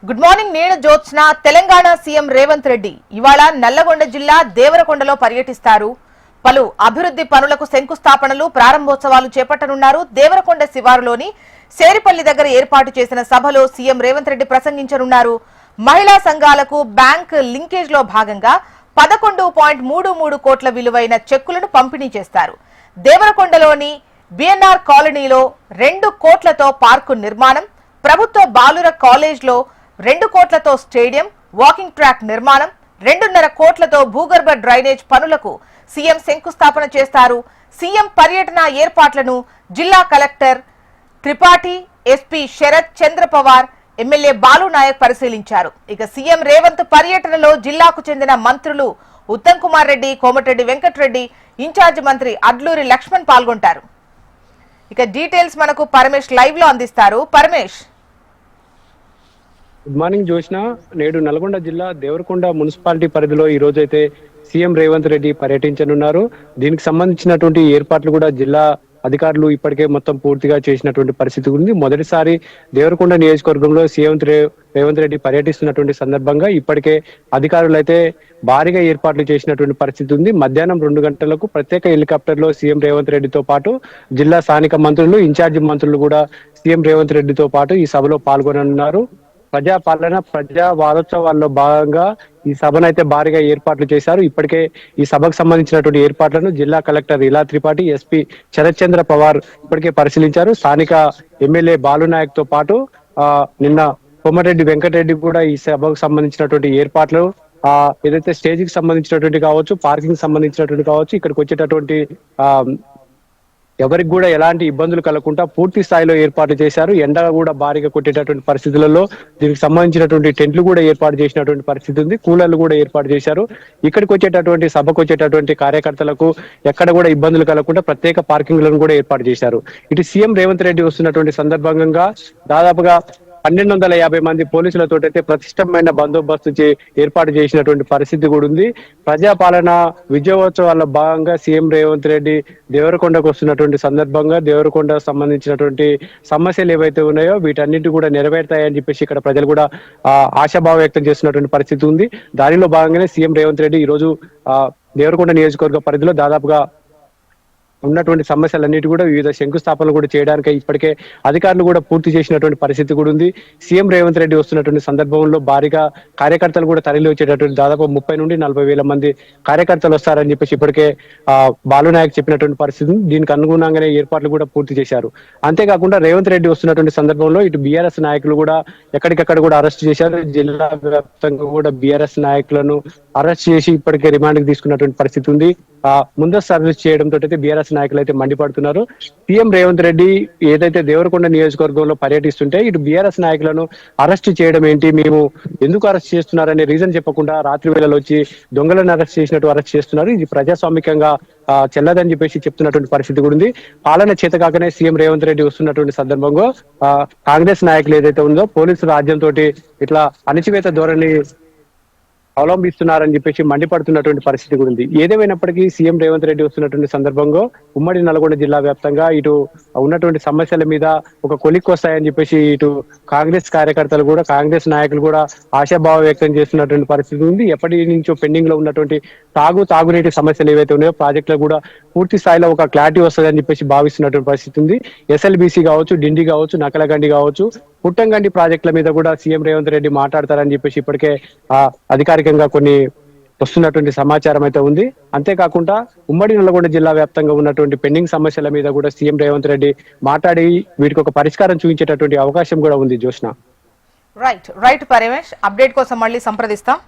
Good morning. నేను Jyotsna. Telangana CM Revanth Reddy ఇవాళ నల్లగొండ జిల్లా దేవరకొండలో పర్యటిస్తారు. పలు అభివృద్ధి పనులకు శంకుస్థాపనలు, ప్రారంభోత్సవాలు చేపట్టనున్నారు. దేవరకొండ శివారులోని సేరిపల్లి దగ్గర ఏర్పాటు చేసిన సభలో సీఎం రేవంత్ రెడ్డి ప్రసంగించనున్నారు. మహిళా సంఘాలకు బ్యాంక్ లింకేజ్ లో భాగంగా 11.33 కోట్ల విలువైన చెక్కులను పంపిణీ చేస్తారు. దేవరకొండలోని బిఎన్ఆర్ కాలనీలో 2 కోట్లతో పార్కు నిర్మాణం, ప్రభుత్వ బాలుర కాలేజ్లో 2 కోట్లతో స్టేడియం, వాకింగ్ ట్రాక్ నిర్మాణం, 2.5 కోట్లతో భూగర్భ డ్రైనేజ్ పనులకు సీఎం శంకుస్థాపన చేస్తారు. సీఎం పర్యటన ఏర్పాట్లను జిల్లా కలెక్టర్ త్రిపాఠి, ఎస్పీ శరత్ చంద్ర పవార్, ఎమ్మెల్యే బాలు నాయక్ పరిశీలించారు. ఇక సీఎం రేవంత్ పర్యటనలో జిల్లాకు చెందిన మంత్రులు ఉత్తమ్ కుమార్ రెడ్డి, కోమటిరెడ్డి వెంకటరెడ్డి, ఇన్ఛార్జ్ మంత్రి అడ్లూరి లక్ష్మణ్ పాల్గొంటారు. ఇక డీటెయిల్స్ మనకు పరమేష్ లైవ్ లో అందిస్తారు. Paramesh, good morning Joshna. నేడు నల్గొండ జిల్లా దేవరకొండ మున్సిపాలిటీ పరిధిలో ఈ రోజైతే సీఎం రేవంత్ రెడ్డి పర్యటించనున్నారు. దీనికి సంబంధించినటువంటి ఏర్పాట్లు కూడా జిల్లా అధికారులు ఇప్పటికే మొత్తం పూర్తిగా చేసినటువంటి పరిస్థితి ఉంది. మొదటిసారి దేవరకొండ నియోజకవర్గంలో సీఎం రేవంత్ రెడ్డి పర్యటిస్తున్నటువంటి సందర్భంగా ఇప్పటికే అధికారులు అయితే భారీగా ఏర్పాట్లు చేసినటువంటి పరిస్థితి ఉంది. మధ్యాహ్నం 2 గంటలకు ప్రత్యేక హెలికాప్టర్ లో సీఎం రేవంత్ రెడ్డితో పాటు జిల్లా స్థానిక మంత్రులు, ఇన్ఛార్జి మంత్రులు కూడా సీఎం రేవంత్ రెడ్డితో పాటు ఈ సభలో పాల్గొననున్నారు. ప్రజాపాలన, ప్రజా వారోత్సవాల్లో భాగంగా ఈ సభను అయితే భారీగా ఏర్పాట్లు చేశారు. ఇప్పటికే ఈ సభకు సంబంధించినటువంటి ఏర్పాట్లను జిల్లా కలెక్టర్ ఇలా త్రిపాఠి, ఎస్పీ శరత్ చంద్ర పవార్ ఇప్పటికే పరిశీలించారు. స్థానిక ఎమ్మెల్యే బాలు నాయక్ తో పాటు నిన్న కోమటిరెడ్డి వెంకటరెడ్డి కూడా ఈ సభకు సంబంధించినటువంటి ఏర్పాట్లు ఏదైతే స్టేజ్ కి సంబంధించినటువంటి కావచ్చు, పార్కింగ్ సంబంధించినటువంటి కావచ్చు, ఇక్కడికి వచ్చేటటువంటి ఎవరికి కూడా ఎలాంటి ఇబ్బందులు కలగకుండా పూర్తి స్థాయిలో ఏర్పాటు చేశారు. ఎండ కూడా భారీగా కొట్టేటటువంటి పరిస్థితులలో దీనికి సంబంధించినటువంటి టెంట్లు కూడా ఏర్పాటు చేసినటువంటి పరిస్థితి ఉంది. కూలర్లు కూడా ఏర్పాటు చేశారు. ఇక్కడికి వచ్చేటటువంటి సభకు వచ్చేటటువంటి కార్యకర్తలకు ఎక్కడ కూడా ఇబ్బందులు కలగకుండా ప్రత్యేక పార్కింగ్లను కూడా ఏర్పాటు చేశారు. ఇటు సీఎం రేవంత్ రెడ్డి వస్తున్నటువంటి సందర్భంగా దాదాపుగా 1250 మంది పోలీసులతో అయితే ప్రతిష్టమైన బందోబస్తు ఏర్పాటు చేసినటువంటి పరిస్థితి కూడా ఉంది. ప్రజాపాలన విజయోత్సవాల్లో భాగంగా సీఎం రేవంత్ రెడ్డి దేవరకొండకు వస్తున్నటువంటి సందర్భంగా దేవరకొండ సంబంధించినటువంటి సమస్యలు ఏవైతే ఉన్నాయో వీటన్నిటి కూడా నెరవేరుతాయని చెప్పేసి ఇక్కడ ప్రజలు కూడా ఆశాభావం వ్యక్తం చేస్తున్నటువంటి పరిస్థితి ఉంది. దానిలో భాగంగానే సీఎం రేవంత్ రెడ్డి ఈ రోజు దేవరకొండ నియోజకవర్గ పరిధిలో దాదాపుగా ఉన్నటువంటి సమస్యలన్నిటి కూడా వివిధ శంకుస్థాపనలు కూడా చేయడానికి ఇప్పటికే అధికారులు కూడా పూర్తి చేసినటువంటి పరిస్థితి కూడా ఉంది. సీఎం రేవంత్ రెడ్డి వస్తున్నటువంటి సందర్భంలో భారీగా కార్యకర్తలు కూడా తరలి వచ్చేటటువంటి దాదాపు 30 నుండి 40 వేల మంది కార్యకర్తలు వస్తారని చెప్పేసి ఇప్పటికే బాలు నాయక్ చెప్పినటువంటి పరిస్థితి. దీనికి అనుగుణంగానే ఏర్పాట్లు కూడా పూర్తి చేశారు. అంతేకాకుండా రేవంత్ రెడ్డి వస్తున్నటువంటి సందర్భంలో ఇటు బీఆర్ఎస్ నాయకులు కూడా ఎక్కడికక్కడ కూడా అరెస్ట్ చేశారు. జిల్లా వ్యాప్తంగా కూడా బీఆర్ఎస్ నాయకులను అరెస్ట్ చేసి ఇప్పటికే రిమాండ్ కి తీసుకున్నటువంటి పరిస్థితి ఉంది. ముందస్తు అరెస్ట్ చేయడంతో అయితే బీఆర్ఎస్ నాయకులు అయితే మండిపడుతున్నారు. సీఎం రేవంత్ రెడ్డి ఏదైతే దేవరకొండ నియోజకవర్గంలో పర్యటిస్తుంటే ఇటు బీఆర్ఎస్ నాయకులను అరెస్ట్ చేయడం ఏంటి, మేము ఎందుకు అరెస్ట్ చేస్తున్నారనే రీజన్ చెప్పకుండా రాత్రి వేళలో వచ్చి దొంగలను అరెస్ట్ చేసినట్టు అరెస్ట్ చేస్తున్నారు. ఇది ప్రజాస్వామికంగా చెల్లదని చెప్పేసి చెప్తున్నటువంటి పరిస్థితి కూడా ఉంది. పాలన చేతకాకనే సీఎం రేవంత్ రెడ్డి వస్తున్నటువంటి సందర్భంగా కాంగ్రెస్ నాయకులు ఏదైతే ఉందో పోలీసు రాజ్యంతో ఇట్లా అణచివేత ధోరణి అవలంబిస్తున్నారని చెప్పేసి మండిపడుతున్నటువంటి పరిస్థితి కూడా ఉంది. ఏదేమైనప్పటికీ సీఎం రేవంత్ రెడ్డి వస్తున్నటువంటి సందర్భంగా ఉమ్మడి నల్గొండ జిల్లా వ్యాప్తంగా ఇటు ఉన్నటువంటి సమస్యల మీద ఒక కొలిక్కి వస్తాయని చెప్పేసి ఇటు కాంగ్రెస్ కార్యకర్తలు కూడా, కాంగ్రెస్ నాయకులు కూడా ఆశాభావం వ్యక్తం చేస్తున్నటువంటి పరిస్థితి ఉంది. ఎప్పటి నుంచో పెండింగ్ లో ఉన్నటువంటి తాగునీటి సమస్యలు ఏవైతే ఉన్నాయో ప్రాజెక్టులు కూడా పూర్తి స్థాయిలో ఒక క్లారిటీ వస్తుందని చెప్పేసి భావిస్తున్నటువంటి పరిస్థితి ఉంది. ఎస్ఎల్బీసీ కావచ్చు, డిండి కావచ్చు, నకలగండి కావచ్చు, పుట్టంగండి ప్రాజెక్టుల మీద కూడా సీఎం రేవంత్ రెడ్డి మాట్లాడతారని చెప్పేసి ఇప్పటికే అధికారికంగా కొన్ని వస్తున్నటువంటి సమాచారం అయితే ఉంది. అంతేకాకుండా ఉమ్మడి నల్గొండ జిల్లా వ్యాప్తంగా ఉన్నటువంటి పెండింగ్ సమస్యల మీద కూడా సీఎం రేవంత్ రెడ్డి మాట్లాడి వీటికి ఒక పరిష్కారం చూపించేటటువంటి అవకాశం కూడా ఉంది. జోష్న, రైట్ పరమేష్, అప్డేట్ కోసం మళ్ళీ సంప్రదిస్తాం.